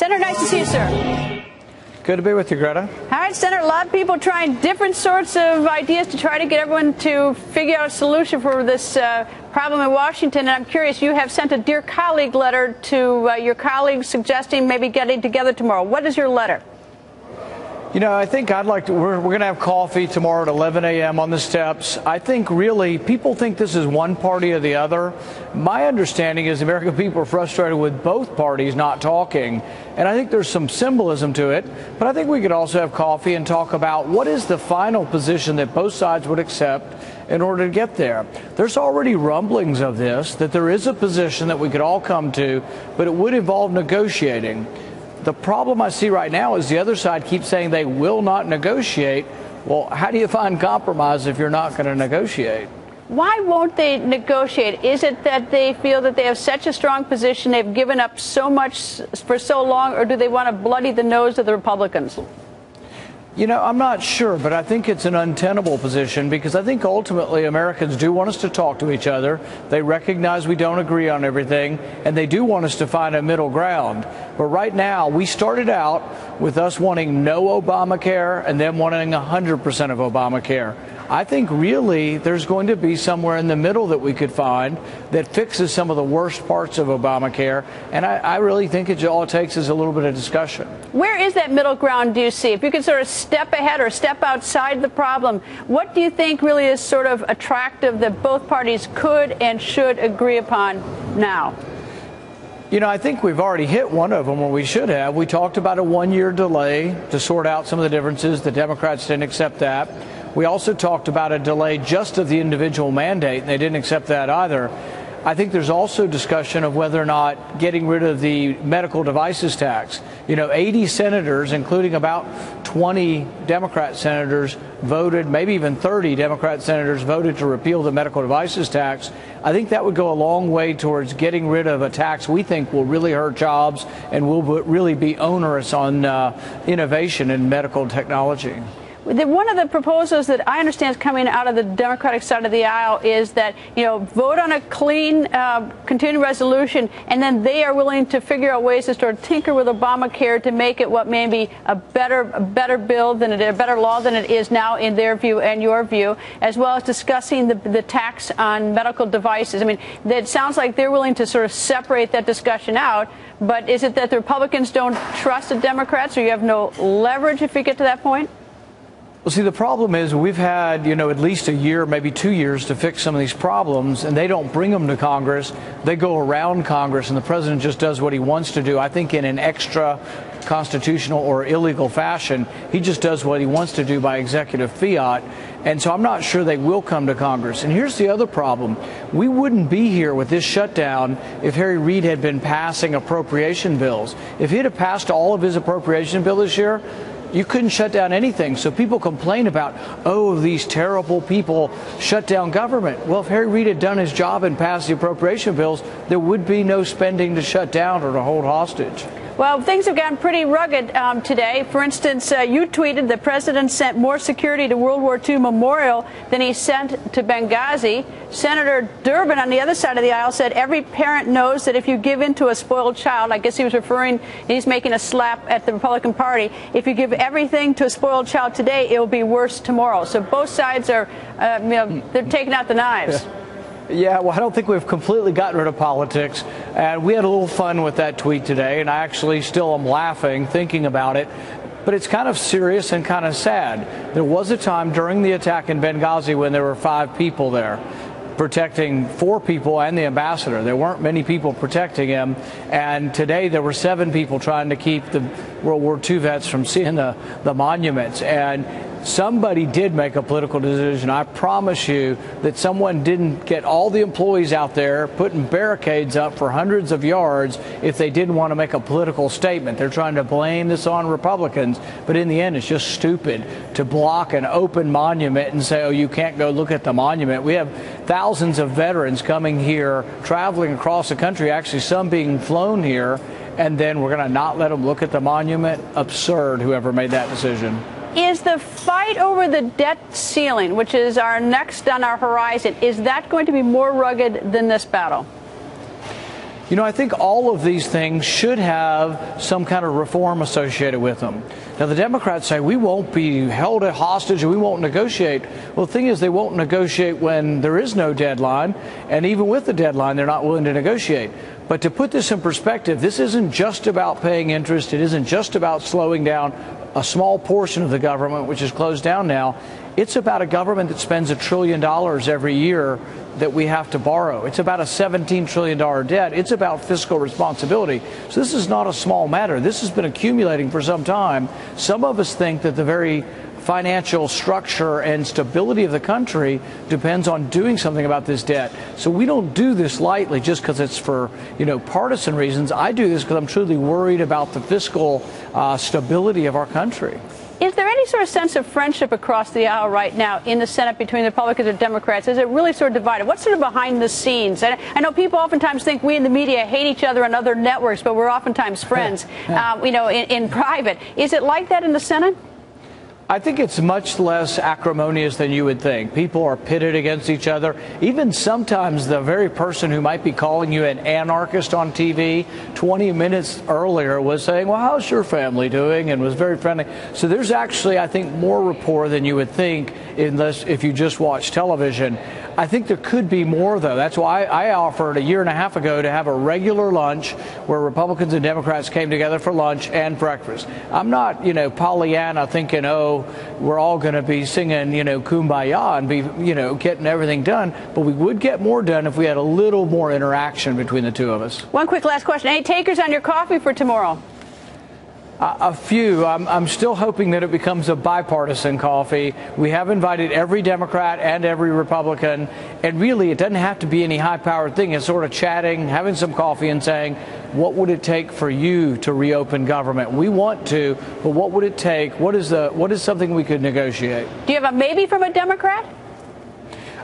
Senator, nice to see you, sir. Good to be with you, Greta. All right, Senator, a lot of people trying different sorts of ideas to try to get everyone to figure out a solution for this problem in Washington. And I'm curious, you have sent a Dear Colleague letter to your colleagues suggesting maybe getting together tomorrow. What is your letter? You know, I think we're going to have coffee tomorrow at 11 a.m. on the steps. I think really people think this is one party or the other. My understanding is the American people are frustrated with both parties not talking. And I think there's some symbolism to it. But I think we could also have coffee and talk about what is the final position that both sides would accept in order to get there. There's already rumblings of this, that there is a position that we could all come to, but it would involve negotiating. The problem I see right now is the other side keeps saying they will not negotiate. Well, how do you find compromise if you're not going to negotiate? Why won't they negotiate? Is it that they feel that they have such a strong position, they've given up so much for so long, or do they want to bloody the nose of the Republicans? You know, I'm not sure, but I think it's an untenable position because I think ultimately Americans do want us to talk to each other. They recognize we don't agree on everything, and they do want us to find a middle ground. But right now, we started out with us wanting no Obamacare and then wanting 100% of Obamacare. I think really there's going to be somewhere in the middle that we could find that fixes some of the worst parts of Obamacare. And I really think all it takes is a little bit of discussion. Where is that middle ground, do you see? If you could sort of step ahead or step outside the problem, what do you think really is sort of attractive that both parties could and should agree upon now? You know, I think we've already hit one of them where we should have. We talked about a one-year delay to sort out some of the differences. The Democrats didn't accept that. We also talked about a delay just of the individual mandate, and they didn't accept that either. I think there's also discussion of whether or not getting rid of the medical devices tax. You know, 80 senators, including about 20 Democrat senators, voted, maybe even 30 Democrat senators voted to repeal the medical devices tax. I think that would go a long way towards getting rid of a tax we think will really hurt jobs and will really be onerous on innovation in medical technology. One of the proposals that I understand is coming out of the Democratic side of the aisle is that, you know, vote on a clean continuing resolution, and then they are willing to figure out ways to start tinker with Obamacare to make it what may be a better bill than it is, a better law than it is now in their view and your view, as well as discussing the tax on medical devices. I mean, it sounds like they're willing to sort of separate that discussion out. But is it that the Republicans don't trust the Democrats, or you have no leverage if you get to that point? Well, see, the problem is we've had, you know, at least a year, maybe 2 years to fix some of these problems, and they don't bring them to Congress. They go around Congress, and the president just does what he wants to do, I think in an extra constitutional or illegal fashion. He just does what he wants to do by executive fiat. And so I'm not sure they will come to Congress. And here's the other problem. We wouldn't be here with this shutdown if Harry Reid had been passing appropriation bills. If he'd have passed all of his appropriation bill this year, you couldn't shut down anything. So people complain about, oh, these terrible people shut down government. Well, if Harry Reid had done his job and passed the appropriation bills, there would be no spending to shut down or to hold hostage. Well, things have gotten pretty rugged today. For instance, you tweeted the president sent more security to World War II Memorial than he sent to Benghazi. Senator Durbin on the other side of the aisle said every parent knows that if you give in to a spoiled child, I guess he was referring, he's making a slap at the Republican Party, if you give everything to a spoiled child today, it will be worse tomorrow. So both sides are, they're taking out the knives. Yeah, well, I don't think we've completely gotten rid of politics. And we had a little fun with that tweet today, and I actually still am laughing thinking about it. But it's kind of serious and kind of sad. There was a time during the attack in Benghazi when there were 5 people there protecting 4 people and the ambassador. There weren't many people protecting him. And today there were 7 people trying to keep the World War II vets from seeing the monuments. And somebody did make a political decision. I promise you that someone didn't get all the employees out there putting barricades up for hundreds of yards if they didn't want to make a political statement. They're trying to blame this on Republicans, but in the end it's just stupid to block an open monument and say, oh, you can't go look at the monument. We have thousands of veterans coming here, traveling across the country, actually some being flown here, and then we're going to not let them look at the monument? Absurd, whoever made that decision. Is the fight over the debt ceiling, which is our next on our horizon, is that going to be more rugged than this battle? You know, I think all of these things should have some kind of reform associated with them. Now, the Democrats say we won't be held hostage and we won't negotiate. Well, the thing is, they won't negotiate when there is no deadline, and even with the deadline, they're not willing to negotiate. But to put this in perspective, this isn't just about paying interest. It isn't just about slowing down a small portion of the government, which is closed down now. It's about a government that spends $1 trillion every year that we have to borrow. It's about a $17 trillion debt. It's about fiscal responsibility. So this is not a small matter. This has been accumulating for some time. Some of us think that the very financial structure and stability of the country depends on doing something about this debt. So we don't do this lightly just because it's for, partisan reasons. I do this because I'm truly worried about the fiscal stability of our country. Is there any sort of sense of friendship across the aisle right now in the Senate between the Republicans and Democrats? Is it really sort of divided? What's sort of behind the scenes? I know people oftentimes think we in the media hate each other on other networks, but we're oftentimes friends, in private. Is it like that in the Senate? I think it's much less acrimonious than you would think. People are pitted against each other. Even sometimes the very person who might be calling you an anarchist on TV 20 minutes earlier was saying, well, how's your family doing? And was very friendly. So there's actually, I think, more rapport than you would think if you just watch television. I think there could be more, though. That's why I offered a year and a half ago to have a regular lunch where Republicans and Democrats came together for lunch and breakfast. I'm not, Pollyanna thinking, oh, we're all going to be singing, Kumbaya and be, getting everything done. But we would get more done if we had a little more interaction between the two of us. One quick last question. Any takers on your coffee for tomorrow? A few. I'm still hoping that it becomes a bipartisan coffee. We have invited every Democrat and every Republican, and really it doesn't have to be any high-powered thing. It's sort of chatting, having some coffee and saying, what would it take for you to reopen government? We want to, but what would it take? What is something we could negotiate? Do you have a maybe from a Democrat?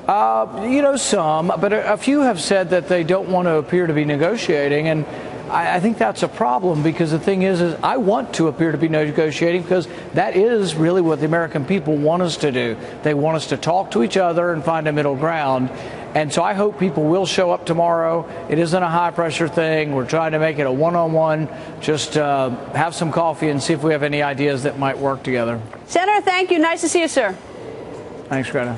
Some, but a few have said that they don't want to appear to be negotiating, and I think that's a problem, because the thing is I want to appear to be negotiating, because that is really what the American people want us to do. They want us to talk to each other and find a middle ground. And so I hope people will show up tomorrow. It isn't a high-pressure thing. We're trying to make it a one-on-one, just have some coffee and see if we have any ideas that might work together. Senator, thank you. Nice to see you, sir. Thanks, Greta.